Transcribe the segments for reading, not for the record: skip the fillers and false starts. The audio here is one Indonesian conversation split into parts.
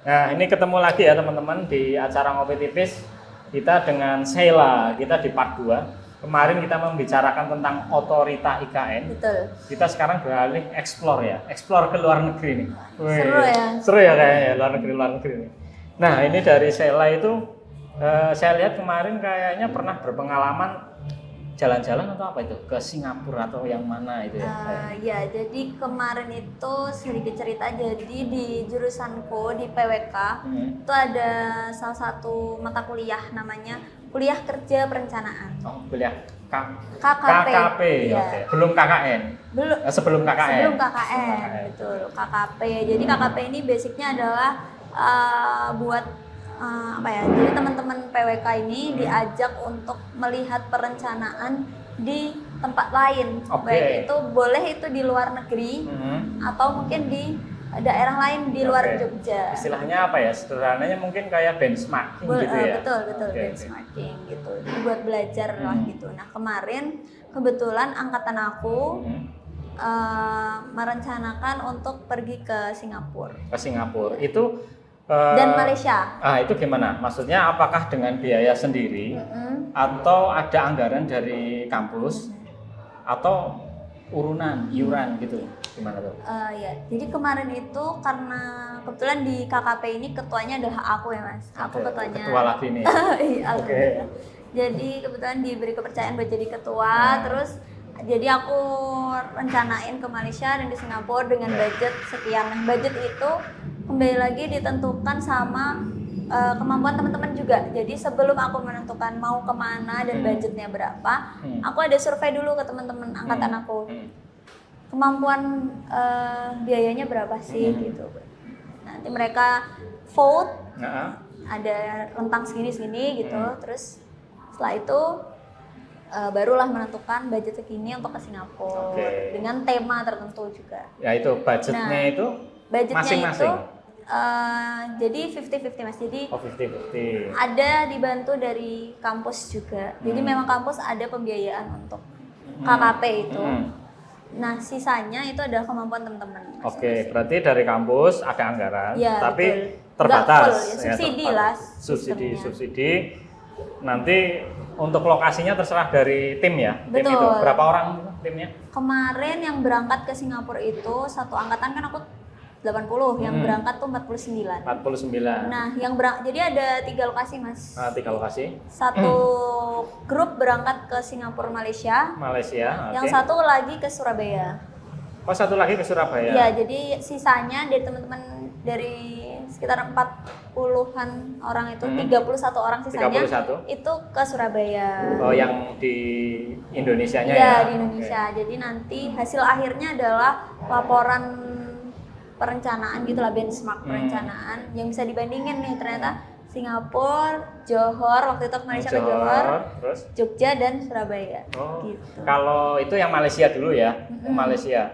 Nah, ini ketemu lagi ya teman-teman di acara Ngopi Tipis. Kita dengan Sheila, kita di part 2. Kemarin kita membicarakan tentang otorita IKN. Betul. Kita sekarang beralih explore ya, explore ke luar negeri nih. Seru ya. Seru ya kayaknya luar negeri nih. Nah, ini dari Sheila itu saya lihat kemarin kayaknya pernah berpengalaman jalan-jalan atau apa itu ke Singapura atau yang mana itu ya? Ya, jadi kemarin itu sedikit cerita. Jadi di jurusanku di PWK itu ada salah satu mata kuliah namanya Kuliah Kerja Perencanaan. Oh, kuliah KKP. KKP, Ya. oke. Belum KKN. Belum. Sebelum KKN. Sebelum KKN, betul. KKP. Jadi KKP ini basicnya adalah buat apa ya? Jadi teman-teman PWK ini diajak untuk melihat perencanaan di tempat lain. Baik itu boleh itu di luar negeri atau mungkin di daerah lain di luar Jogja. Istilahnya apa ya? Sederhananya mungkin kayak benchmarking gitu ya. Betul, benchmarking gitu. Jadi buat belajar lah gitu. Nah, kemarin kebetulan angkatan aku merencanakan untuk pergi ke Singapura. Ke Singapura. Itu dan Malaysia. Itu gimana? Maksudnya apakah dengan biaya sendiri atau ada anggaran dari kampus atau iuran gitu? Gimana tuh? Ya, jadi kemarin itu karena kebetulan di KKP ini ketuanya adalah aku ya Mas. Aku ketuanya. Ketua lagi nih. Oke. Jadi kebetulan diberi kepercayaan buat jadi ketua, terus jadi aku rencanain ke Malaysia dan di Singapura dengan budget sekian. Nah, budget itu kembali lagi ditentukan sama kemampuan teman-teman juga. Jadi sebelum aku menentukan mau kemana dan budgetnya berapa, aku ada survei dulu ke teman-teman angkatan aku. Kemampuan biayanya berapa sih gitu. Nanti mereka vote, ada rentang segini gitu. Terus setelah itu barulah menentukan budget segini untuk ke Singapura dengan tema tertentu juga. Ya itu budgetnya itu masing-masing. Jadi 50-50 Mas. Jadi 50-50. ada dibantu dari kampus juga. Jadi memang kampus ada pembiayaan untuk KKP itu. Nah, sisanya itu adalah kemampuan teman-teman. Oke, berarti dari kampus ada anggaran, ya, tapi betul. terbatas. Full, ya, subsidi lah. Subsidi. Nanti untuk lokasinya terserah dari tim ya. Betul. Tim itu berapa orang timnya? Kemarin yang berangkat ke Singapura itu satu angkatan kan aku 80, yang berangkat tuh 49. 49. Nah, jadi ada 3 lokasi Mas. 3 lokasi. Satu grup berangkat ke Singapura Malaysia. Yang satu lagi ke Surabaya. Oh, satu lagi ke Surabaya. Ya, jadi sisanya dari teman-teman dari sekitar 40-an orang itu, 31 orang sisanya 31? Itu ke Surabaya. Oh, yang di Indonesianya ya? Iya, di Indonesia. Jadi nanti hasil akhirnya adalah laporan perencanaan gitulah, benchmark perencanaan yang bisa dibandingin nih, ternyata Singapura, Johor, waktu itu Malaysia ke Johor, terus Jogja dan Surabaya. Gitu. Kalau itu yang Malaysia dulu ya, Malaysia.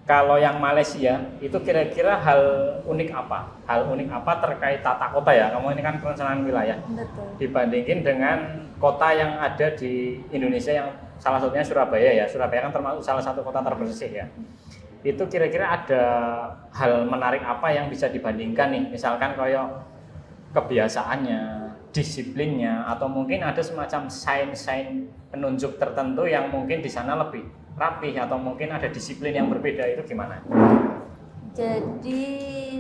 Kalau yang Malaysia itu kira-kira hal unik apa? Hal unik apa terkait tata kota ya? Kamu ini kan perencanaan wilayah. Betul. Dibandingin dengan kota yang ada di Indonesia yang salah satunya Surabaya ya. Surabaya kan termasuk salah satu kota terbersih ya. Itu kira-kira ada hal menarik apa yang bisa dibandingkan nih? Misalkan kayak kebiasaannya, disiplinnya, atau mungkin ada semacam sign-sign penunjuk tertentu yang mungkin di sana lebih rapih, atau mungkin ada disiplin yang berbeda, itu gimana? Jadi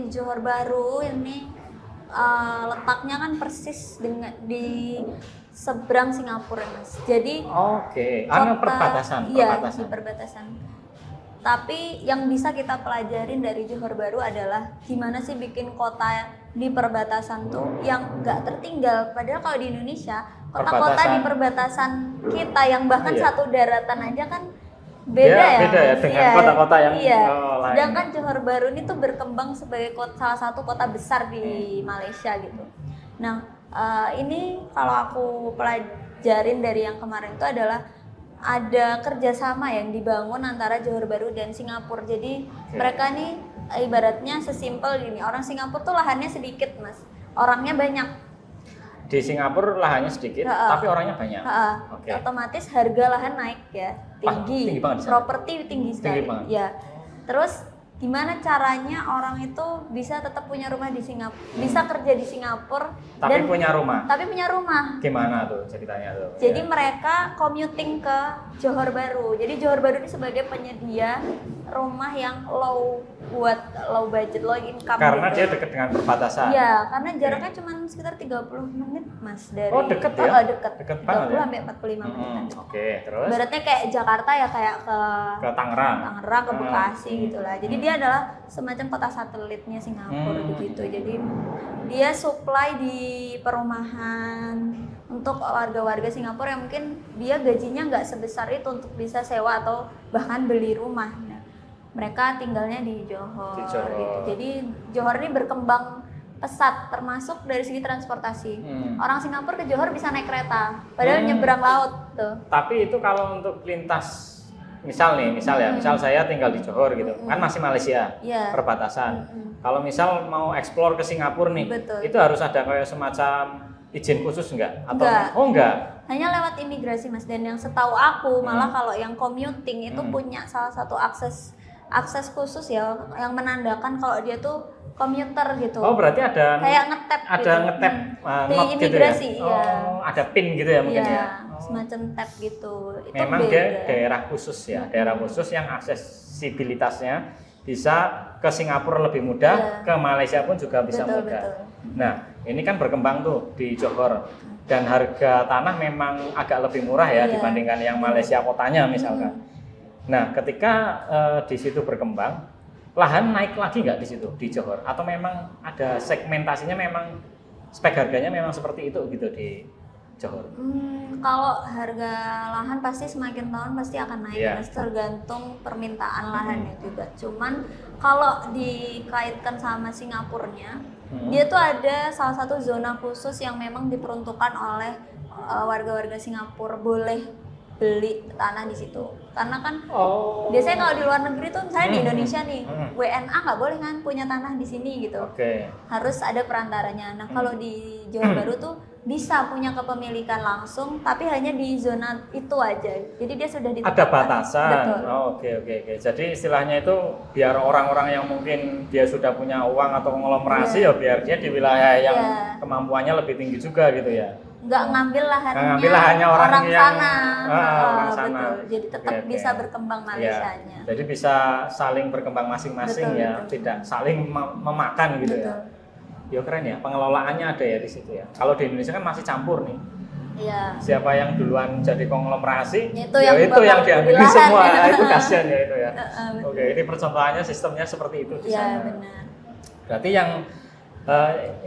Johor Bahru ini letaknya kan persis di seberang Singapura Mas. Jadi perbatasan. Iya, di perbatasan. Tapi yang bisa kita pelajarin dari Johor Bahru adalah gimana sih bikin kota di perbatasan tuh yang nggak tertinggal. Padahal kalau di Indonesia, kota-kota di perbatasan kita yang bahkan satu daratan aja kan beda ya dengan kota-kota yang lain. Sedangkan Johor Bahru ini tuh berkembang sebagai salah satu kota besar di Malaysia gitu. Nah, ini kalau aku pelajarin dari yang kemarin itu adalah ada kerjasama yang dibangun antara Johor Bahru dan Singapura. Jadi mereka nih ibaratnya sesimpel gini, orang Singapura tuh lahannya sedikit Mas, orangnya banyak. di Singapura lahannya sedikit, tapi orangnya banyak. Oke. Otomatis harga lahan naik ya, tinggi. Tinggi banget di sana. Properti tinggi sekali. Tinggi banget. Ya. Terus gimana caranya orang itu bisa tetap punya rumah di Singapura, bisa kerja di Singapura, Tapi punya rumah. Tapi punya rumah. Gimana tuh ceritanya tuh? Jadi mereka commuting ke Johor Bahru. Jadi Johor Bahru ini sebagai penyedia rumah yang low budget, low income. Karena gitu. dia dekat dengan perbatasan. Iya, karena jaraknya cuma sekitar 30 menit Mas dari. Oh, dekat ya? Dekat. Dekat banget 30 ya? sampai 45 menit. Oke, terus Ibaratnya kayak Jakarta ya, kayak ke Tangerang. ke Bekasi gitu lah. Jadi dia adalah semacam kota satelitnya Singapura begitu. Jadi dia supply di perumahan untuk warga-warga Singapura yang mungkin dia gajinya nggak sebesar itu untuk bisa sewa atau bahkan beli rumah. Nah, mereka tinggalnya di Johor. Gitu. Jadi Johor ini berkembang pesat termasuk dari segi transportasi. Orang Singapura ke Johor bisa naik kereta, padahal nyebrang laut tuh. Tapi itu kalau untuk lintas misal saya tinggal di Johor gitu, kan masih Malaysia, perbatasan. Kalau misal mau eksplor ke Singapura nih, itu harus ada kayak semacam izin khusus enggak? Atau enggak? Hanya lewat imigrasi Mas, dan yang setahu aku malah kalau yang commuting itu punya salah satu akses khusus ya yang menandakan kalau dia tuh komuter gitu. Oh, berarti ada kayak ngetap di imigrasi gitu ya? ya. Oh, ada PIN gitu ya mungkin ya. Semacam tap gitu. Itu memang beda. dia daerah khusus ya, daerah khusus yang aksesibilitasnya bisa ke Singapura lebih mudah, ke Malaysia pun juga bisa mudah. Betul. Nah, ini kan berkembang tuh di Johor dan harga tanah memang agak lebih murah ya dibandingkan yang Malaysia kotanya misalkan. Nah, ketika di situ berkembang, lahan naik lagi nggak di situ di Johor? Atau memang ada segmentasinya, memang spek harganya memang seperti itu gitu di Johor? Kalau harga lahan pasti semakin tahun pasti akan naik, tergantung permintaan lahannya juga. Cuman kalau dikaitkan sama Singapurnya, dia tuh ada salah satu zona khusus yang memang diperuntukkan oleh warga-warga Singapura boleh beli tanah di situ. Karena kan biasanya kalau di luar negeri tuh misalnya di Indonesia nih, WNA nggak boleh kan punya tanah di sini gitu. Harus ada perantaranya. Nah, kalau di Johor Bahru tuh bisa punya kepemilikan langsung, tapi hanya di zona itu aja. Jadi dia sudah ada batasan. Betul. Oke. Jadi istilahnya itu biar orang-orang yang mungkin dia sudah punya uang atau konglomerasi ya biar dia di wilayah yang kemampuannya lebih tinggi juga gitu ya. Nggak ngambil lahannya orang yang sana. Orang sana. Betul. Jadi tetap bisa berkembang Malaysianya. Jadi bisa saling berkembang masing-masing ya, tidak saling memakan gitu ya. Ya keren ya, pengelolaannya ada ya di situ ya. Kalau di Indonesia kan masih campur nih. Iya. Siapa yang duluan jadi konglomerasi, itu yang diambil semua. Ya. Itu kasihan ya itu ya. Oke, ini percontohannya sistemnya seperti itu di sana. Iya, benar. Berarti yang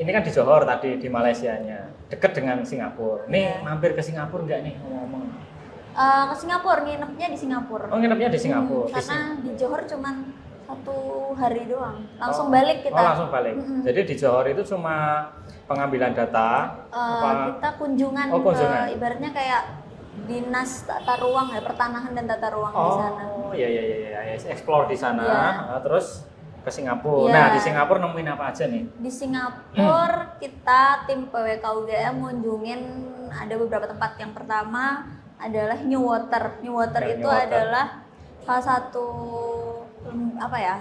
ini kan di Johor tadi, di Malaysianya, dekat dengan Singapura. Nih mampir ke Singapura nggak nih ngomong-ngomong? Ke Singapura, nginepnya di Singapura. Oh, nginepnya di Singapura. Karena di Johor cuman 1 hari doang, langsung balik kita. Langsung balik. Jadi di Johor itu cuma pengambilan data. Kita kunjungan. Ibaratnya kayak dinas tata ruang ya, pertanahan dan tata ruang di sana. Oh iya, explore di sana. Terus ke Singapura. Nah, di Singapura nemuin apa aja nih? Di Singapura kita tim PWK UGM ngunjungin ada beberapa tempat. Yang pertama adalah New Water. New Water itu adalah salah satu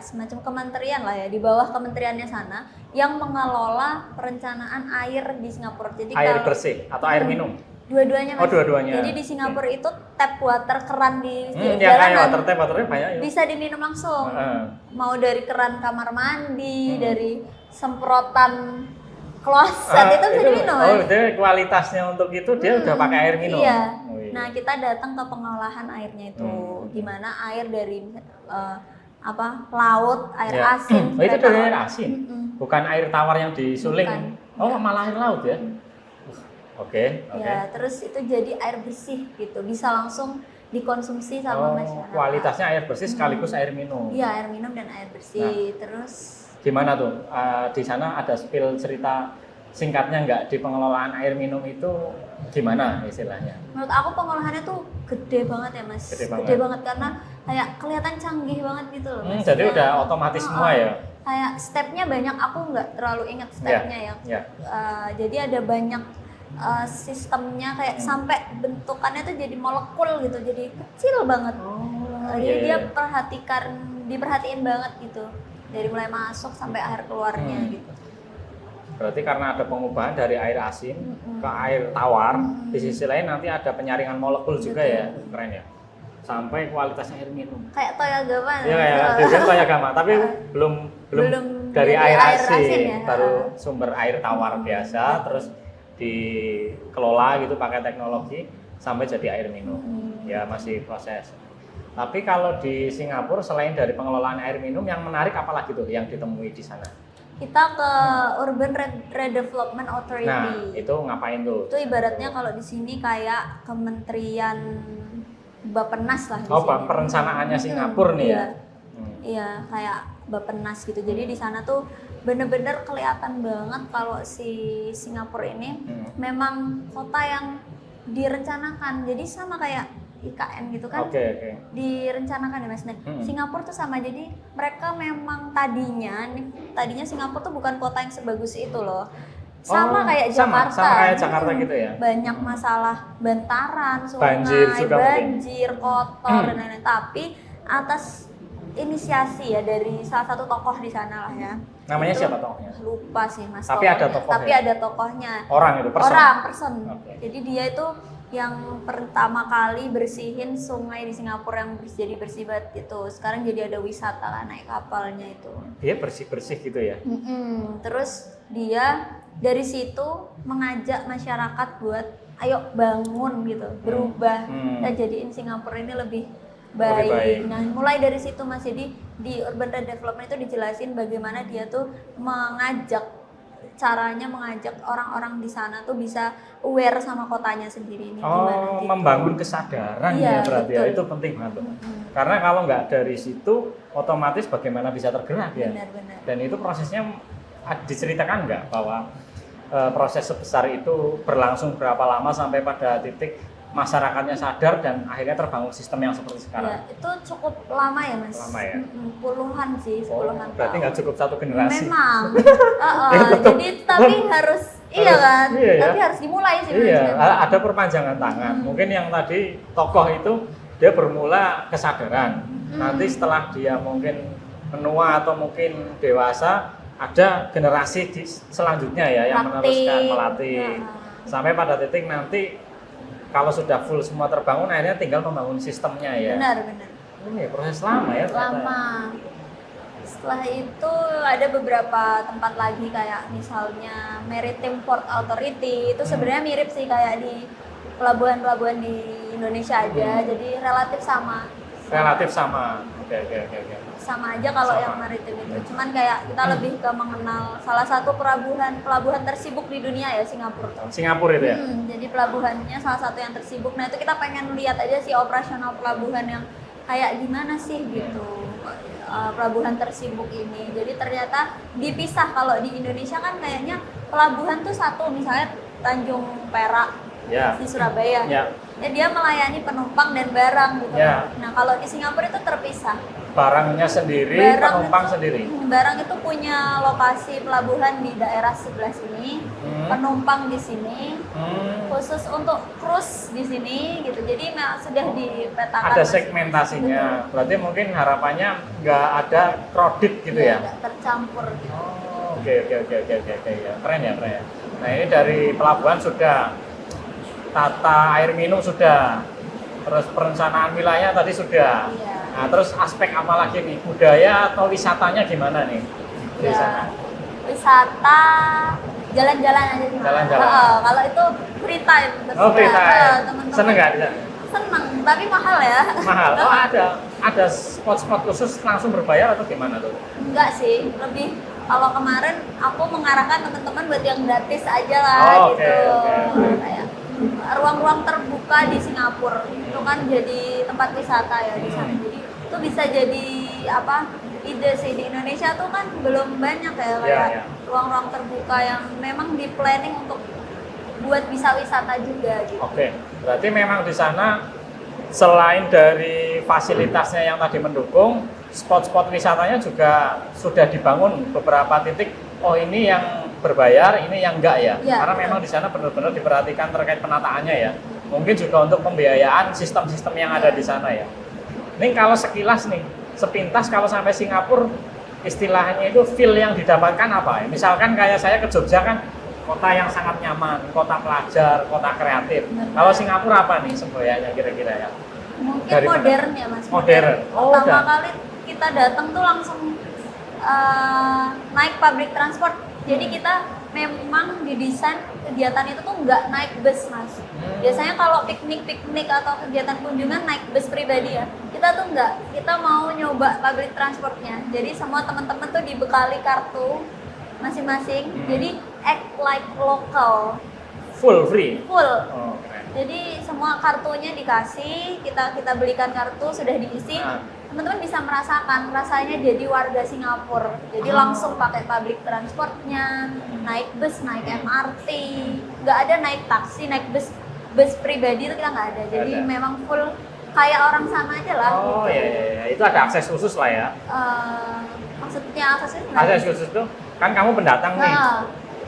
semacam kementerian lah ya, di bawah kementeriannya sana yang mengelola perencanaan air di Singapura. Jadi air bersih atau air minum? Dua-duanya. Dua-duanya. Jadi di Singapura itu tap water, keran di jalanan. Waternya banyak ya. Bisa diminum langsung. Mau dari keran kamar mandi, dari semprotan kloset itu bisa diminum. Jadi kualitasnya untuk itu dia udah pakai air minum. Iya. Nah, kita datang ke pengolahan airnya itu. Gimana air dari laut, air asin. Itu dari air asin? Bukan air tawar yang disuling? Bukan. Malah air laut ya? Oke. Ya, terus itu jadi air bersih gitu, bisa langsung dikonsumsi sama masyarakat. Kualitasnya air bersih sekaligus air minum. Iya, air minum dan air bersih. Terus gimana tuh? Di sana ada spill cerita singkatnya nggak di pengelolaan air minum itu gimana istilahnya? Menurut aku pengolahannya tuh gede banget ya Mas. Gede banget karena kayak kelihatan canggih banget gitu loh Mas. Jadi udah otomatis semua ya? Kayak stepnya banyak, aku nggak terlalu ingat stepnya ya. Jadi ada banyak sistemnya kayak sampai bentukannya tuh jadi molekul gitu, jadi kecil banget. Jadi iya, dia iya. diperhatiin banget gitu dari mulai masuk sampai akhir keluarnya gitu. Berarti karena ada pengubahan dari air asin ke air tawar, di sisi lain nanti ada penyaringan molekul juga ya, keren ya. Sampai kualitasnya air minum. Kayak Toyagama. Iya kayak Toyagama, tapi belum dari air asin ya. baru sumber air tawar biasa, terus dikelola gitu pakai teknologi sampai jadi air minum. Ya masih proses. Tapi kalau di Singapura selain dari pengelolaan air minum yang menarik apalagi tuh yang ditemui di sana? Kita ke Urban Redevelopment Authority. Nah, itu ngapain tuh? Itu ibaratnya kalau di sini kayak Kementerian Bappenas lah di Oh, sini. perencanaannya Singapura nih ya. Iya, kayak Bappenas gitu. Jadi di sana tuh bener-bener kelihatan banget kalau si Singapura ini memang kota yang direncanakan. Jadi sama kayak IKN gitu kan. Oke. Direncanakan ya Mas. Nah, Singapura tuh sama, jadi mereka memang tadinya Singapura tuh bukan kota yang sebagus itu loh. Sama kayak Jakarta. Sama kayak Jakarta gitu ya. Banyak masalah bantaran, sungai, banjir, kotor dan lain-lain. Tapi atas inisiasi ya dari salah satu tokoh di sana lah ya. Namanya itu, siapa tokohnya? Lupa sih Mas. Tapi ada tokohnya. Tapi ada tokohnya. Orang itu, person. Okay. Jadi dia itu yang pertama kali bersihin sungai di Singapura yang jadi bersih banget gitu. Sekarang jadi ada wisata lah naik kapalnya itu. Dia bersih-bersih gitu ya. Terus dia dari situ mengajak masyarakat buat ayo bangun gitu, berubah dan jadiin Singapura ini lebih baik. Nah, mulai dari situ Mas, jadi di Urban Redevelopment itu dijelasin bagaimana dia tuh caranya mengajak orang-orang di sana tuh bisa aware sama kotanya sendiri ini gimana gitu. Membangun kesadaran ya berarti betul. Ya itu penting banget. Karena kalau nggak dari situ otomatis bagaimana bisa tergerak ya. Benar. Dan itu prosesnya diceritakan nggak bahwa proses sebesar itu berlangsung berapa lama sampai pada titik masyarakatnya sadar dan akhirnya terbangun sistem yang seperti sekarang. Ya, itu cukup lama ya Mas. Lama ya. Puluhan tahun. Berarti nggak cukup satu generasi. Memang. Jadi tapi harus iya kan. Iya, tapi harus dimulai sih. Iya. Ada perpanjangan tangan. Mungkin yang tadi tokoh itu dia bermula kesadaran. Nanti setelah dia mungkin menua atau mungkin dewasa, ada generasi selanjutnya ya yang meneruskan melatih. Sampai pada titik nanti kalau sudah full semua terbangun, akhirnya tinggal membangun sistemnya ya. Benar. Ini proses lama ya. Lama. Setelah itu ada beberapa tempat lagi kayak misalnya Maritime Port Authority, itu sebenarnya mirip sih kayak di pelabuhan-pelabuhan di Indonesia aja, jadi relatif sama. Oke. Sama aja kalau yang maritim itu. Cuman kayak kita lebih ke mengenal salah satu pelabuhan tersibuk di dunia ya, Singapura. Singapura itu ya. Jadi pelabuhannya salah satu yang tersibuk. Nah, itu kita pengen lihat aja sih operasional pelabuhan yang kayak gimana sih gitu. Pelabuhan tersibuk ini. Jadi ternyata dipisah. Kalau di Indonesia kan kayaknya pelabuhan tuh satu, misalnya Tanjung Perak di Surabaya. Ya, dia melayani penumpang dan barang gitu. Nah, kalau di Singapura itu terpisah. Barangnya sendiri, penumpang sendiri. Barang itu punya lokasi pelabuhan di daerah sebelah sini, penumpang di sini, khusus untuk cruise di sini gitu. Jadi sudah dipetakan. Ada segmentasinya. Berarti mungkin harapannya nggak ada kredit gitu ya? Nggak tercampur gitu. Oke. Ya. Keren ya. Nah, ini dari pelabuhan sudah, tata air minum sudah, terus perencanaan wilayah tadi sudah. Nah, terus aspek apa lagi nih? Budaya atau wisatanya gimana nih? Di sana? Wisata jalan-jalan aja sih. Kalau itu free time. Free time. Seneng nggak di sana? Seneng, tapi mahal ya. Mahal. Oh, ada spot-spot khusus langsung berbayar atau gimana tuh? Enggak sih, lebih kalau kemarin aku mengarahkan teman-teman buat yang gratis aja lah gitu. Kayak ruang-ruang terbuka di Singapura itu kan jadi tempat wisata ya di sana. Jadi itu bisa jadi ide sih. Di Indonesia tuh kan belum banyak ya kayak ruang-ruang terbuka yang memang di planning untuk buat bisa wisata juga gitu. Oke. Berarti memang di sana selain dari fasilitasnya yang tadi mendukung, spot-spot wisatanya juga sudah dibangun beberapa titik. Oh, ini yang berbayar, ini yang enggak ya? Ya, Karena memang di sana benar-benar diperhatikan terkait penataannya ya. Mungkin juga untuk pembiayaan sistem-sistem yang ada di sana ya. Ini kalau sekilas nih, sepintas kalau sampai Singapura, istilahnya itu feel yang didapatkan apa ya? Misalkan kayak saya ke Jogja kan, kota yang sangat nyaman, kota pelajar, kota kreatif. Kalau Singapura apa nih semboyannya kira-kira ya? Mungkin Dari modern ya Mas. Modern. Oh, Pertama udah. kali kita datang tuh langsung naik public transport. Jadi kita memang didesain kegiatan itu tuh nggak naik bus Mas. Biasanya kalau piknik atau kegiatan kunjungan naik bus pribadi ya. Kita tuh nggak. Kita mau nyoba public transportnya. Jadi semua teman-teman tuh dibekali kartu masing-masing. Jadi act like local. Full free. Full. Oh, keren. Jadi semua kartunya dikasih, kita belikan kartu sudah diisi. Teman-teman bisa merasakan rasanya jadi warga Singapura. Jadi langsung pakai public transportnya, naik bus, naik MRT, nggak ada naik taksi, naik bus pribadi itu kita nggak ada. Jadi Nggak ada. memang full kayak orang sana aja lah. Oh gitu. iya, itu ada akses khusus lah ya. Maksudnya aksesnya gimana? Akses khusus tuh kan kamu pendatang nih. Nah,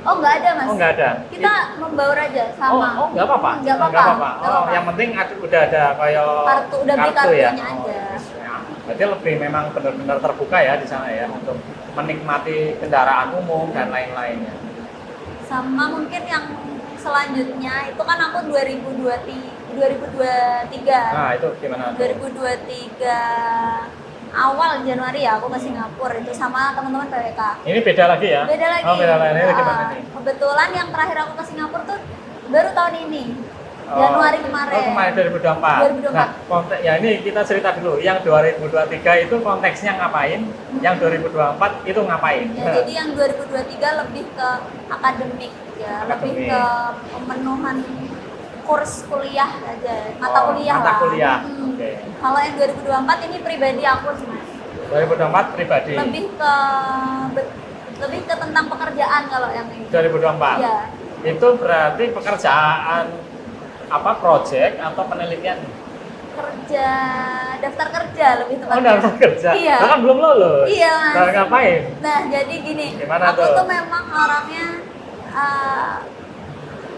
oh nggak ada Mas. Oh nggak ada. Kita membaur aja sama. Oh nggak apa-apa. Nggak apa-apa. Nggak apa-apa. Nggak Oh apa-apa. yang penting udah ada kayak Kartu, udah beli kartu ya. kartunya aja. Ya. Berarti lebih memang benar-benar terbuka ya di sana ya untuk menikmati kendaraan umum dan lain-lainnya. Sama mungkin yang selanjutnya itu kan aku 2023 Nah itu gimana tuh? 2023 awal Januari ya aku ke Singapura itu sama teman-teman PWK. Ini beda lagi ya? Beda lagi. Oh beda lagi. Ini gimana nih? Kebetulan yang terakhir aku ke Singapura tuh baru tahun ini. Januari kemarin. Oh kemarin 2024. 2024. Nah, konteks ya ini kita cerita dulu. Yang 2023 itu konteksnya ngapain? Yang 2024 itu ngapain? Ya, jadi yang 2023 lebih ke akademik ya, lebih Akademik. ke pemenuhan kurs kuliah aja, mata Oh, kuliah mata lah. kuliah. Oke. Kalau yang 2024 ini pribadi aku sih Mas. 2024 pribadi. Lebih ke tentang pekerjaan kalau yang ini. 2024. Iya. Itu berarti pekerjaan apa project atau penelitian? Kerja, daftar kerja lebih Oh, tepatnya. daftar kerja. Iya. Lah kan belum lulus. Iya, Mas. Nah, ngapain? Nah, jadi gini, Gimana aku tuh? tuh memang orangnya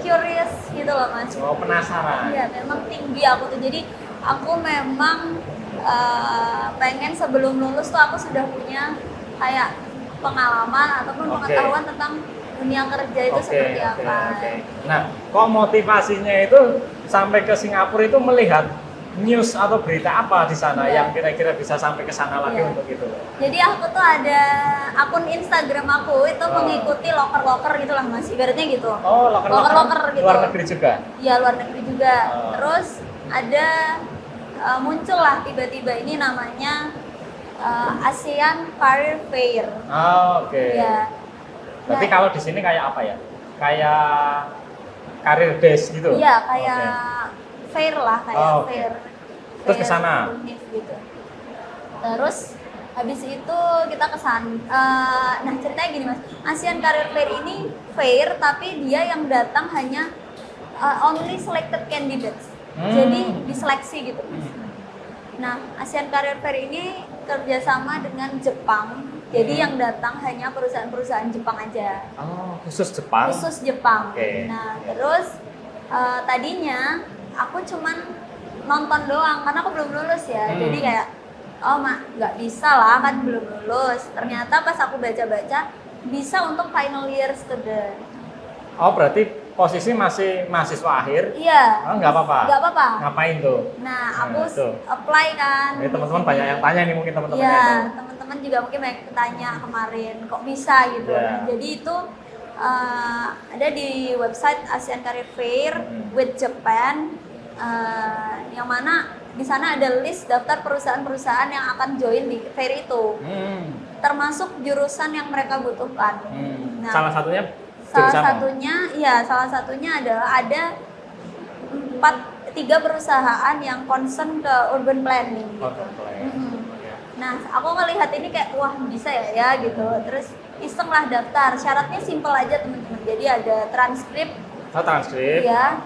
curious gitu loh Mas. Oh, penasaran. Iya, memang tinggi aku tuh. Jadi aku memang pengen sebelum lulus tuh aku sudah punya kayak pengalaman ataupun Oke. pengetahuan tentang dunia kerja itu seperti apa. Oke. Nah, kok motivasinya itu sampai ke Singapura itu melihat news atau berita apa di sana Iya. yang kira-kira bisa sampai ke sana lagi Iya. untuk itu? Jadi aku tuh ada akun Instagram aku itu mengikuti loker-loker gitu lah Mas, ibaratnya gitu. Oh, loker-loker gitu. luar negeri juga. Iya, luar negeri juga. Oh. Terus ada muncul lah tiba-tiba ini namanya ASEAN Career Fair. Oh, oke. Ya. Berarti Nah, kalau di sini kayak apa ya? Kayak career days gitu? iya kayak Oke. fair lah, kayak Oh, oke. fair. Terus ke fair sana? univ gitu. Terus habis itu kita nah ceritanya gini Mas, ASEAN Career Fair ini fair tapi dia yang datang hanya only selected candidates. Jadi diseleksi gitu Mas. Nah, ASEAN Career Fair ini kerjasama dengan Jepang. Jadi yang datang hanya perusahaan-perusahaan Jepang aja. Oh, khusus Jepang? Khusus Jepang. Oke. Nah, terus tadinya aku cuman nonton doang karena aku belum lulus ya. Jadi kayak oh mak nggak bisa lah kan belum lulus. Ternyata pas aku baca-baca bisa untuk final year student. Oh, berarti posisi masih mahasiswa akhir? Iya. Oh, nggak apa-apa? Nggak apa-apa. Ngapain tuh? Nah, aku tuh. apply kan. Ini teman-teman banyak yang tanya nih mungkin teman-teman Iya, itu. teman-teman juga mungkin banyak yang tanya kemarin kok bisa gitu. Iya. Nah, jadi itu ada di website ASEAN Career Fair with Japan, yang mana di sana ada list daftar perusahaan-perusahaan yang akan join di fair itu, termasuk jurusan yang mereka butuhkan. Nah, Salah satunya salah jurusan salah satunya adalah ada 3 perusahaan yang concern ke urban planning. Gitu. Nah, aku ngelihat ini kayak wah bisa ya gitu. Terus iseng lah daftar. Syaratnya simpel aja teman-teman. Jadi ada transkrip transkrip. ya.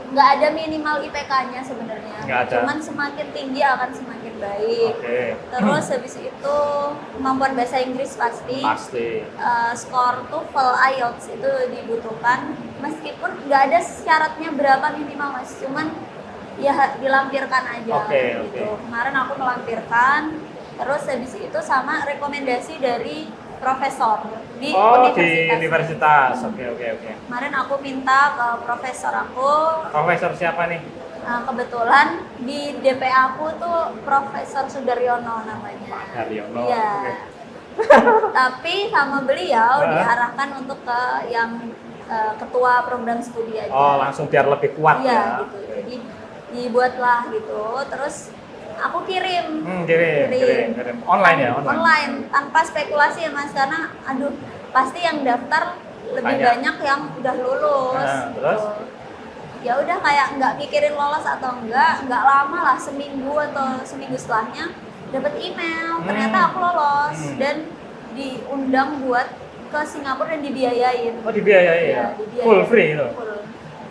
nggak ada minimal IPK-nya sebenarnya. Nggak ada. Cuman semakin tinggi akan semakin baik. Oke. Terus habis itu kemampuan bahasa Inggris pasti. Pasti. Skor TOEFL, IELTS itu dibutuhkan. Meskipun nggak ada syaratnya berapa minimal mas, cuman ya dilampirkan aja. Gitu. Kemarin aku melampirkan. Terus habis itu sama rekomendasi dari profesor di universitas. Oke. Kemarin aku minta ke profesor aku. Profesor siapa nih? Nah, kebetulan di DP aku tuh Profesor Sudaryono namanya. Pak Daryono. Iya. Oke. Tapi sama beliau diarahkan untuk ke yang ketua program studi aja. Oh, langsung biar lebih kuat ya. Gitu. Jadi dibuatlah gitu. Terus aku kirim. Kirim. Online ya? Online, tanpa spekulasi ya mas, karena aduh pasti yang daftar lebih banyak yang udah lulus. Terus? Ya udah kayak nggak mikirin lolos atau nggak lama lah, seminggu atau seminggu setelahnya dapat email, ternyata aku lolos dan diundang buat ke Singapura dan dibiayain. Oh dibiayain ya? Dibiayain. Full free loh? Full.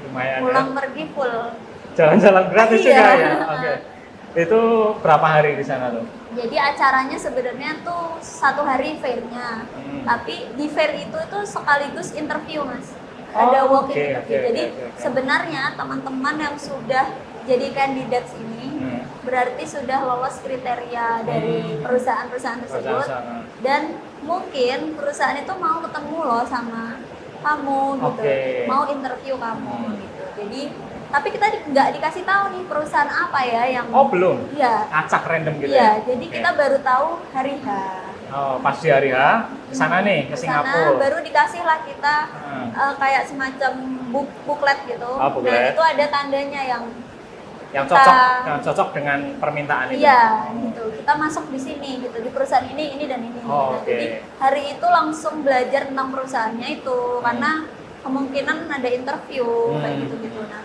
Lumayan Pulang ya? pergi full. Jalan-jalan gratis Iya. juga ya? Oke. Itu berapa hari di sana tuh? Jadi acaranya sebenarnya tuh 1 hari fairnya, tapi di fair itu sekaligus interview mas. Ada walk-in interview. Jadi sebenarnya teman-teman yang sudah jadi kandidat ini berarti sudah lolos kriteria dari perusahaan-perusahaan tersebut dan mungkin perusahaan itu mau ketemu loh sama kamu gitu, mau interview kamu gitu. Jadi tapi kita nggak dikasih tahu nih perusahaan apa ya yang belum? Iya. Acak random gitu ya? Jadi kita baru tahu hari H. Oh, pas di hari H kesana nih, ke Singapura. Baru dikasih lah kita kayak semacam buklet gitu. Buklet. Dan itu ada tandanya yang cocok dengan permintaan itu. Iya, gitu. Kita masuk di sini gitu, di perusahaan ini dan ini. Jadi hari itu langsung belajar tentang perusahaannya itu karena kemungkinan ada interview kayak gitu-gitu. Nah,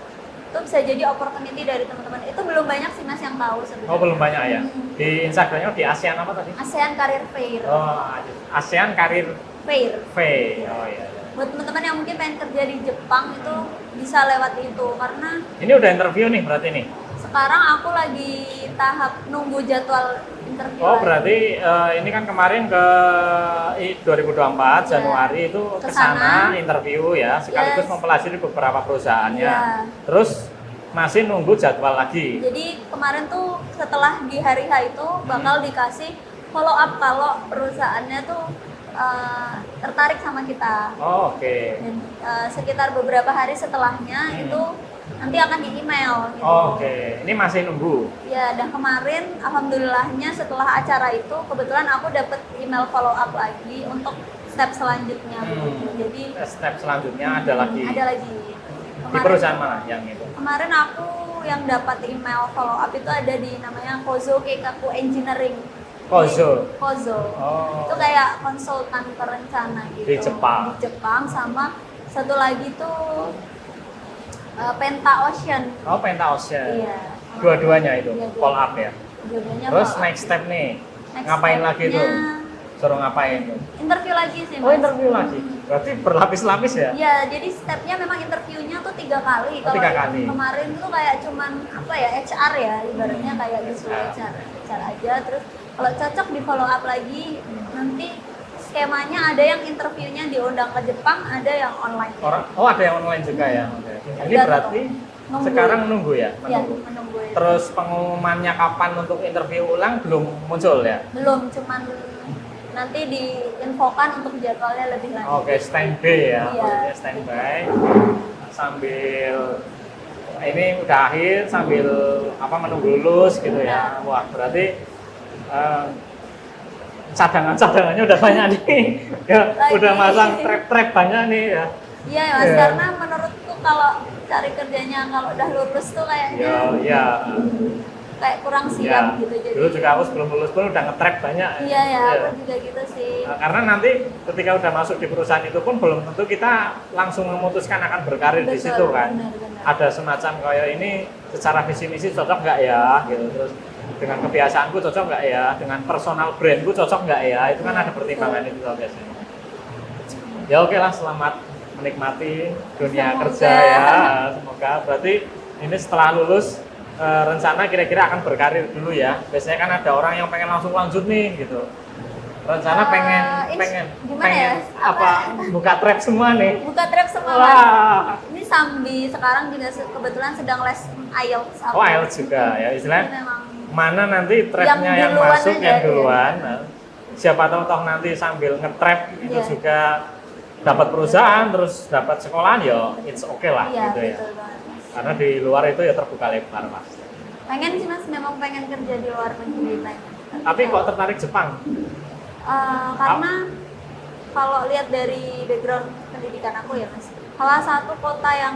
itu bisa jadi opportunity dari teman-teman. Itu belum banyak sih mas yang tahu sebenarnya. Oh belum banyak ya? Di Instagramnya di ASEAN apa tadi? ASEAN Career Fair. Oh, ASEAN Career Fair. Oh iya. Buat teman-teman yang mungkin pengen kerja di Jepang itu bisa lewat itu karena ini udah interview nih berarti nih? Sekarang aku lagi tahap nunggu jadwal interview. Oh berarti ini kan kemarin ke 2024 Januari itu kesana interview ya sekaligus mempelajari beberapa perusahaannya. Terus masih nunggu jadwal lagi. Jadi kemarin tuh setelah di hari H itu bakal dikasih follow up kalau perusahaannya tuh tertarik sama kita. Oke. Dan sekitar beberapa hari setelahnya itu nanti akan di email. Gitu. Oke. Ini masih nunggu. Ya, dan kemarin alhamdulillahnya setelah acara itu kebetulan aku dapat email follow up lagi untuk step selanjutnya. Jadi step selanjutnya ada lagi. Ada lagi. Di perusahaan mana yang itu? Kemarin aku yang dapat email follow up itu ada di namanya Kozo Keikaku Engineering. Kozo. Itu kayak konsultan perencana gitu. Di Jepang sama satu lagi tuh Penta Ocean. Oh, Penta Ocean. Iya. Dua-duanya itu follow up ya. Dua-duanya. Terus next step nih. Ngapain lagi tuh? Suruh ngapain tuh? Interview lagi sih mas. Oh interview lagi? Berarti berlapis-lapis ya? Iya, jadi stepnya memang interviewnya tuh 3 kali. Kalau 3 kali. Kemarin tuh kayak cuman apa ya, HR ya, ibaratnya kayak gitu HR aja. Terus kalau cocok di follow up lagi, nanti skemanya ada yang interviewnya diundang ke Jepang, ada yang online. Ada yang online juga ya? Jadi berarti sekarang nunggu ya? Menunggu. Terus pengumumannya kapan untuk interview ulang belum muncul ya? Belum, cuman nanti diinfokan untuk jadwalnya lebih lanjut. Oke, standby ya? Iya. Standby sambil ini udah akhir, sambil menunggu lulus gitu ya? Wah, berarti cadangannya udah banyak nih ya, udah masang trap banyak nih ya. Iya mas, karena menurutku kalau cari kerjanya kalau udah lulus tuh kayaknya kayak kurang siap gitu. Jadi dulu juga aku sebelum lulus pun udah nge-trap banyak. Iya aku juga gitu sih. Karena nanti ketika udah masuk di perusahaan itu pun belum tentu kita langsung memutuskan akan berkarir di situ kan. Benar. Ada semacam kayak ini secara visi misi cocok nggak ya gitu, terus dengan kebiasaanku cocok nggak ya, dengan personal brandku cocok nggak ya, itu kan ada pertimbangan itu biasanya. Ya oke lah, selamat menikmati dunia kerja ya, semoga berarti ini setelah lulus rencana kira-kira akan berkarir dulu ya. Biasanya kan ada orang yang pengen langsung lanjut nih gitu. Rencana pengen gimana ya? buka trap semua nih. Buka trap semua. Wah. Ini sambil sekarang juga kebetulan sedang les IELTS. Oh, IELTS juga ya istilahnya. Memang Mana nanti trapnya yang masuk aja, yang duluan. Nah, siapa tahu toh nanti sambil nge-trap itu juga dapat perusahaan terus dapat sekolahan ya it's okay lah gitu ya. Betul banget, Mas. Karena di luar itu ya terbuka lebar Mas. Pengen sih Mas, memang pengen kerja di luar negeri pengen. Tapi kok tertarik Jepang? Karena kalau lihat dari background pendidikan aku ya Mas, salah satu kota yang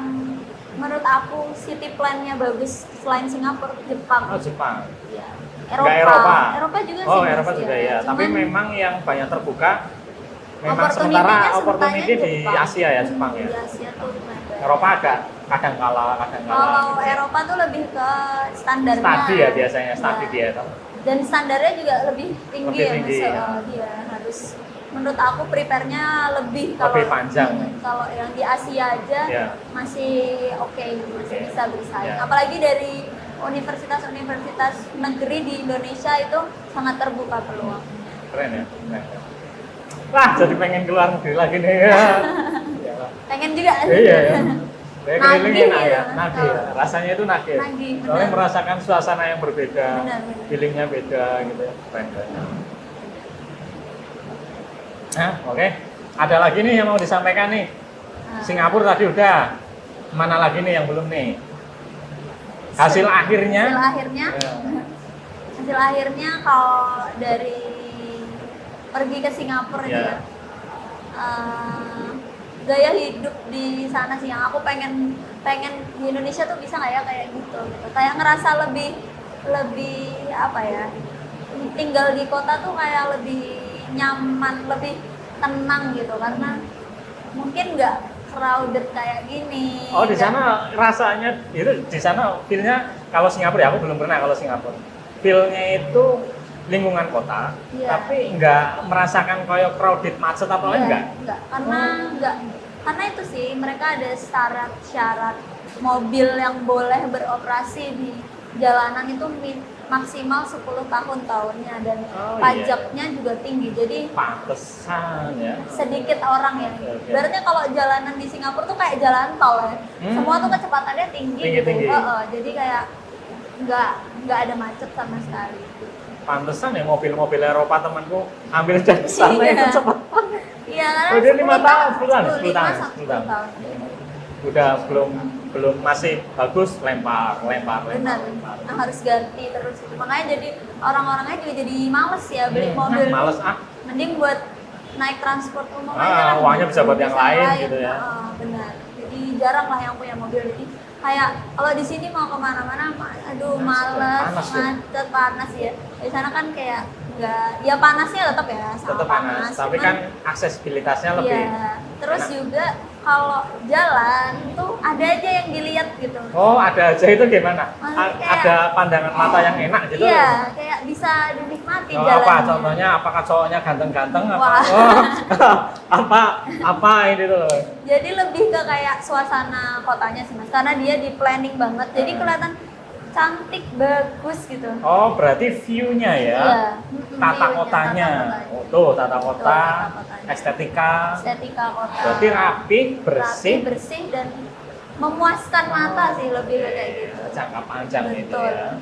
menurut aku city plan-nya bagus selain Singapura, Jepang. Oh, Jepang. Iya. Eropa juga sih. Oh, Mas, Eropa juga ya. Tapi memang yang banyak terbuka memang opportunity-nya sementara opportunity di Jepang. Asia ya, Jepang ya. Di Asia tuh lumayan. Eropa agak kadang kala. Kalau Eropa tuh lebih ke standarnya. Studi ya biasanya, studi dia tuh. Dan standarnya juga lebih tinggi Lebih ya tinggi, Mas. ya. Dia harus menurut aku prepare-nya lebih panjang. Kalau yang di Asia aja masih oke, masih bisa bersaing. Apalagi dari universitas-universitas negeri di Indonesia itu sangat terbuka peluang. Keren ya. Wah, jadi pengen keluar negeri lagi nih. Pengen juga. Iya ya. Kelilingin Nagih ya, ya. nagih. Rasanya itu nagih. Soalnya merasakan suasana yang berbeda, feelingnya beda gitu ya. Keren. Nah, oke. Ada lagi nih yang mau disampaikan nih. Singapura tadi udah. Mana lagi nih yang belum nih? Hasil akhirnya? Hasil akhirnya kalau dari pergi ke Singapura ya. Gaya hidup di sana sih yang aku pengen di Indonesia tuh bisa nggak ya kayak gitu. Kayak ngerasa lebih apa ya, tinggal di kota tuh kayak lebih nyaman, lebih tenang gitu karena mungkin nggak crowded kayak gini. Oh, di sana rasanya itu di sana feel-nya kalau Singapura ya aku belum pernah kalau Singapura. Feel-nya itu lingkungan kota, tapi nggak merasakan kayak crowded macet atau lain enggak? Karena itu sih mereka ada syarat mobil yang boleh beroperasi di jalanan itu maksimal 10 tahunnya dan pajaknya juga tinggi. Jadi pantesan ya. Sedikit orang ya. Berarti kalau jalanan di Singapura tuh kayak jalan tol ya. Semua tuh kecepatannya tinggi. Gitu. Jadi kayak nggak ada macet sama sekali. Pantesan ya mobil-mobil Eropa temanku ambil dari sana itu cepat. Iya, karena udah 5 tahun, 10 tahun. Udah belum masih bagus lempar. Benar. Nah, harus ganti terus. Makanya jadi orang-orangnya juga jadi males ya beli mobil. Males Mending buat naik transport umum aja kan. Uangnya bisa buat yang lain gitu ya. Benar. Jadi jarang lah yang punya mobil. Jadi kayak kalau di sini mau kemana-mana, aduh males, macet, panas ya. Di sana kan kayak enggak, ya panasnya tetap ya, sama panas. Tapi kan aksesibilitasnya lebih. Iya. Terus juga kalau jalan tuh ada aja yang dilihat gitu. Oh, ada aja itu gimana? Kayak, ada pandangan mata yang enak gitu? Iya, kayak bisa dinikmati jalannya. Apa contohnya? Apakah cowoknya ganteng-ganteng? Apa ini tuh? Jadi lebih ke kayak suasana kotanya sih Mas, karena dia di planning banget. Jadi kelihatan cantik, bagus gitu. Oh, berarti view-nya ya? Iya. Tata kotanya. Tuh, tata kota, estetika kota. Berarti rapi, bersih dan memuaskan mata sih lebih kayak gitu. Jangka panjang itu ya.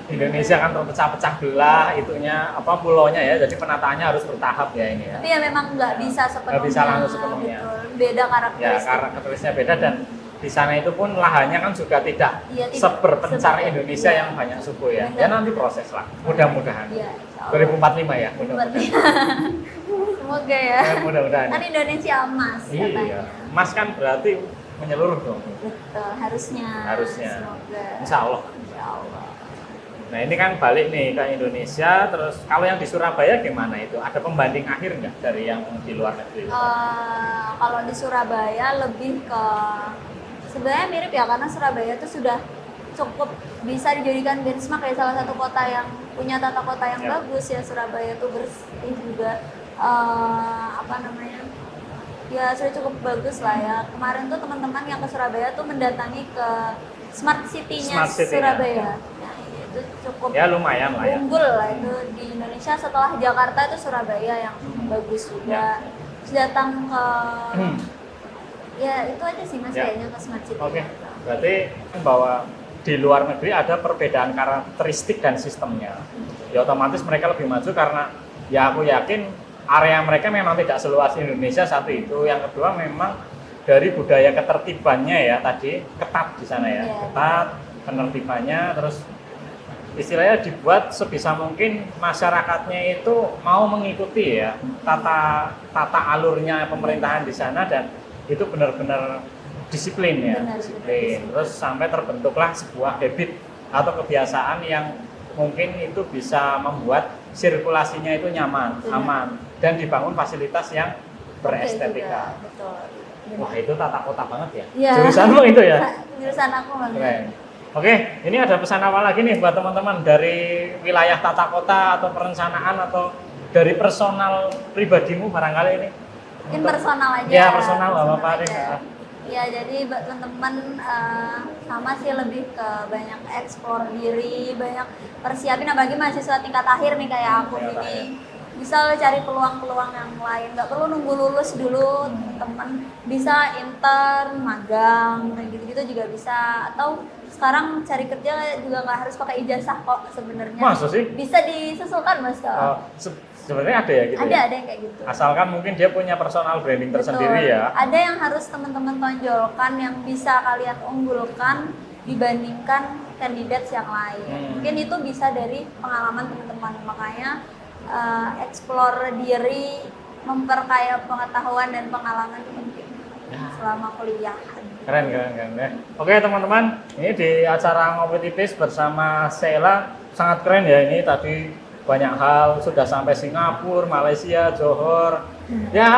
Indonesia kan terpecah-pecah belah itunya pulaunya ya, jadi penataannya harus bertahap ya ini ya. Tapi ya memang nggak bisa sepenuhnya. Nggak bisa langsung sepenuhnya. Betul. Beda karakteristik. Ya, karakteristiknya beda dan di sana itu pun lahannya kan juga tidak seberpencar Indonesia yang banyak suku ya. Ya nanti proses lah, mudah-mudahan. Ya, 2045 ya, mudah-mudahan. Semoga ya. Mudah-mudahan. Kan Indonesia emas katanya. Iya, emas kan berarti menyeluruh dong. Betul, harusnya. Semoga. Insya Allah. Nah ini kan balik nih ke Indonesia, terus kalau yang di Surabaya gimana itu? Ada pembanding akhir nggak dari yang di luar negeri? Kalau di Surabaya lebih ke sebenarnya mirip ya, karena Surabaya itu sudah cukup bisa dijadikan benchmark ya, salah satu kota yang punya tata kota yang bagus ya. Surabaya itu bersih juga Ya sudah cukup bagus lah ya. Kemarin tuh teman-teman yang ke Surabaya tuh mendatangi ke Smart City-nya Smart City, Surabaya. Nah, itu cukup Ya lumayan lah ya. unggul lah itu di Indonesia. Setelah Jakarta itu Surabaya yang bagus juga. Terus datang ke ya itu aja sih mas Ya. kayaknya ke Smart City. Oke, berarti bahwa di luar negeri ada perbedaan karakteristik dan sistemnya. Ya otomatis mereka lebih maju karena ya aku yakin area mereka memang tidak seluas Indonesia, satu itu. Yang kedua memang dari budaya ketertibannya ya tadi ketat di sana ya, Iya. ketat penertibannya, terus istilahnya dibuat sebisa mungkin masyarakatnya itu mau mengikuti ya tata alurnya pemerintahan di sana, dan itu benar-benar disiplin ya, Benar, disiplin. Terus sampai terbentuklah sebuah habit atau kebiasaan yang mungkin itu bisa membuat sirkulasinya itu nyaman, Benar. aman, dan dibangun fasilitas yang Oke berestetika. juga, betul. Wah, itu tata kota banget ya. Iya. Jurusanmu itu ya. Jurusan aku banget. Keren. Oke, ini ada pesan apa lagi nih buat teman-teman dari wilayah tata kota atau perencanaan atau dari personal pribadimu barangkali ini? Mungkin personal aja. Ya, personal nggak apa-apa aja. deh. Ya, jadi buat teman-teman sama sih lebih ke banyak eksplor diri, banyak persiapin, apalagi mahasiswa tingkat akhir nih kayak aku Tingkat ini. Bisa cari peluang-peluang yang lain, nggak perlu nunggu lulus dulu, teman bisa intern, magang, kayak gitu-gitu juga bisa. Atau sekarang cari kerja juga nggak harus pakai ijazah kok sebenarnya. Masa sih? Bisa disusulkan mas kok. Oh, sebenarnya ada ya gitu ya? Ada yang kayak gitu. Asalkan mungkin dia punya personal branding tersendiri Betul. ya. Ada yang harus teman-teman tonjolkan yang bisa kalian unggulkan dibandingkan kandidat yang lain. Mungkin itu bisa dari pengalaman teman-teman. Makanya explore diri, memperkaya pengetahuan dan pengalaman itu penting selama kuliah. Keren. Ya. Oke teman-teman, ini di acara Ngopi Tipis bersama Sheila sangat keren ya ini tadi. Banyak hal, sudah sampai Singapura, Malaysia, Johor, ya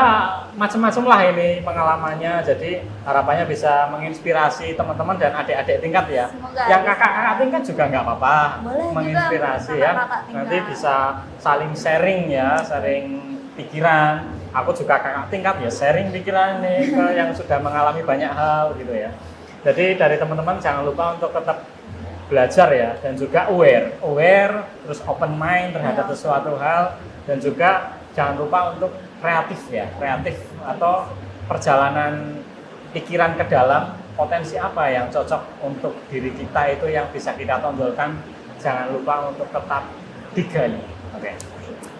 macam-macam lah ini pengalamannya. Jadi harapannya bisa menginspirasi teman-teman dan adik-adik tingkat ya. Semoga Yang bisa. kakak-kakak tingkat juga nggak apa-apa, Boleh juga menginspirasi ya. kakak-kakak tingkat. Nanti bisa saling sharing ya, sharing pikiran. Aku juga kakak tingkat ya, sharing pikiran nih ke yang sudah mengalami banyak hal gitu ya. Jadi dari teman-teman jangan lupa untuk tetap belajar ya, dan juga aware, terus open mind terhadap sesuatu hal, dan juga jangan lupa untuk kreatif atau perjalanan pikiran ke dalam potensi apa yang cocok untuk diri kita itu yang bisa kita tonjolkan. Jangan lupa untuk tetap digali. Oke.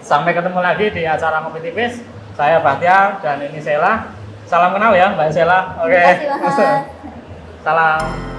Sampai ketemu lagi di acara Ngopi Tipis. Saya Bahtiar dan ini Sheila. Salam kenal ya Mbak Sheila. Oke. Terima kasih banget. Salam.